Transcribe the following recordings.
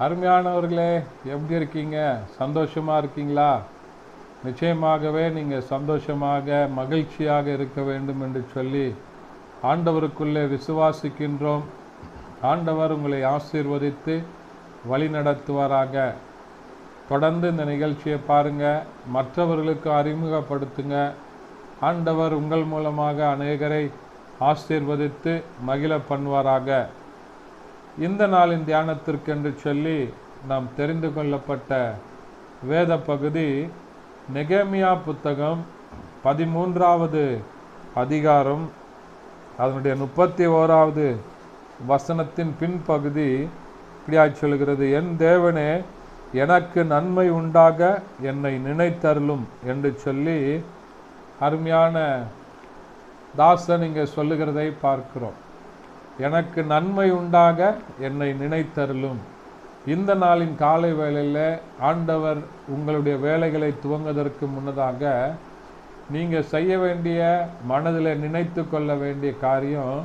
அருமையானவர்களே, எப்படி இருக்கீங்க? சந்தோஷமாக இருக்கீங்களா? நிச்சயமாகவே நீங்கள் சந்தோஷமாக மகிழ்ச்சியாக இருக்க வேண்டும் என்று சொல்லி ஆண்டவருக்குள்ளே விசுவாசிக்கின்றோம். ஆண்டவர் உங்களை ஆசீர்வதித்து வழி நடத்துவாராக. தொடர்ந்து இந்த நிகழ்ச்சியை பாருங்கள், மற்றவர்களுக்கு அறிமுகப்படுத்துங்க. ஆண்டவர் உங்கள் மூலமாக அநேகரை ஆசீர்வதித்து மகிழ பண்ணுவாராக. இந்த நாளின் தியானத்திற்கென்று சொல்லி நாம் தெரிந்து கொள்ளப்பட்ட வேத பகுதி நெகேமியா புத்தகம் 13வது அதிகாரம் அதனுடைய 31வது வசனத்தின் பின்பகுதி இப்படியாய் சொல்கிறது: என் தேவனே, எனக்கு நன்மை உண்டாக என்னை நினைத்தருளும் என்று சொல்லி அருமையான தாசன் இங்கே சொல்லுகிறதை பார்க்கிறோம். எனக்கு நன்மை உண்டாக என்னை நினைத்தருளும். இந்த நாளின் காலை வேளையில் ஆண்டவர் உங்களுடைய வேலைகளை துவங்குவதற்கு முன்னதாக நீங்கள் செய்ய வேண்டிய, மனதில் நினைத்து கொள்ள வேண்டிய காரியம்,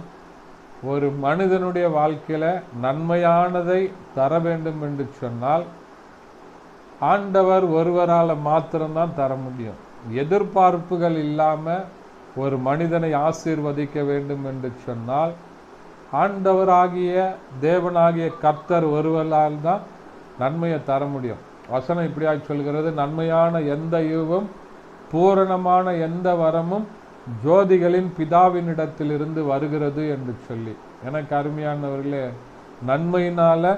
ஒரு மனிதனுடைய வாழ்க்கையில் நன்மையானதை தர வேண்டும் என்று சொன்னால் ஆண்டவர் ஒருவரால் மாத்திரம்தான் தர முடியும். எதிர்பார்ப்புகள் இல்லாமல் ஒரு மனிதனை ஆசீர்வதிக்க வேண்டும் என்று சொன்னால் ஆண்டவராகிய தேவனாகிய கர்த்தர் ஒருவரால் தான் நன்மையை தர முடியும். வசனம் இப்படியாக சொல்கிறது: நன்மையான எந்த ஈவும் பூரணமான எந்த வரமும் ஜோதிகளின் பிதாவினிடத்திலிருந்து வருகிறது என்று சொல்லி. எனக்கு அருமையானவர்களே, நன்மையினால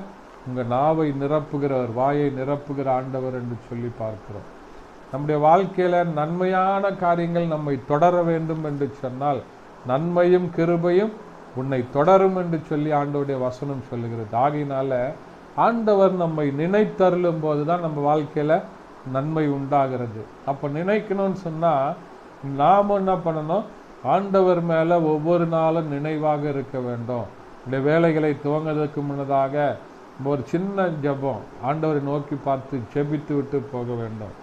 உங்கள் நாவை நிரப்புகிறவர், வாயை நிரப்புகிற ஆண்டவர் என்று சொல்லி பார்க்கிறோம். நம்முடைய வாழ்க்கையில் நன்மையான காரியங்கள் நம்மை தொடர வேண்டும் என்று சொன்னால் நன்மையும் கிருபையும் உன்னை தொடரும் என்று சொல்லி ஆண்டவருடைய வசனம் சொல்லுகிறது. ஆகையினால ஆண்டவர் நம்மை நினைத்தருளும் போது தான் நம்ம வாழ்க்கையில் நன்மை உண்டாகிறது. அப்போ நினைக்கணும்னு சொன்னால் நாம் என்ன பண்ணணும்? ஆண்டவர் மேலே ஒவ்வொரு நாளும் நினைவாக இருக்க வேண்டும். இந்த வேலைகளை துவங்குவதற்கு முன்னதாக ஒரு சின்ன ஜெபம், ஆண்டவரை நோக்கி பார்த்து ஜெபித்து விட்டு போக வேண்டும்.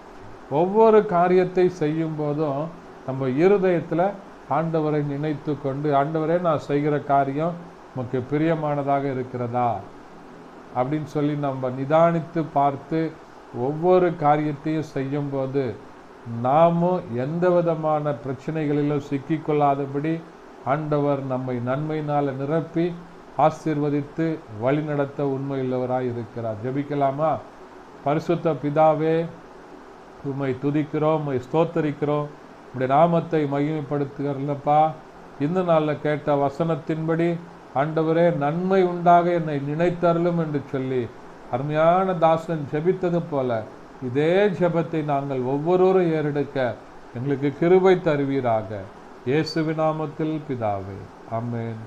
ஒவ்வொரு காரியத்தை செய்யும் போதும் நம்ம இருதயத்தில் ஆண்டவரை நினைத்து கொண்டு, ஆண்டவரே, நான் செய்கிற காரியம் நமக்கு பிரியமானதாக இருக்கிறதா அப்படின்னு சொல்லி நம்ம நிதானித்து பார்த்து ஒவ்வொரு காரியத்தையும் செய்யும்போது நாமும் எந்த விதமான பிரச்சனைகளிலும் சிக்கிக்கொள்ளாதபடி ஆண்டவர் நம்மை நன்மையினால் நிரப்பி ஆசீர்வதித்து வழிநடத்த உண்மையுள்ளவராய் இருக்கிறார். ஜெபிக்கலாமா? பரிசுத்த பிதாவே, உம்மை துதிக்கிறோம், உம்மை ஸ்தோத்தரிக்கிறோம், உம்முடைய நாமத்தை மகிமைப்படுத்துகிறப்பா. இந்த நாளில் கேட்ட வசனத்தின்படி ஆண்டவரே, நன்மை உண்டாக என்னை நினைத்தருளும் என்று சொல்லி அருமையான தாசன் ஜெபித்தது போல இதே ஜெபத்தை நாங்கள் ஒவ்வொருவரும் ஏறெடுக்க எங்களுக்கு கிருபை தருவீராக. இயேசுவின் நாமத்தில் பிதாவே, ஆமென்.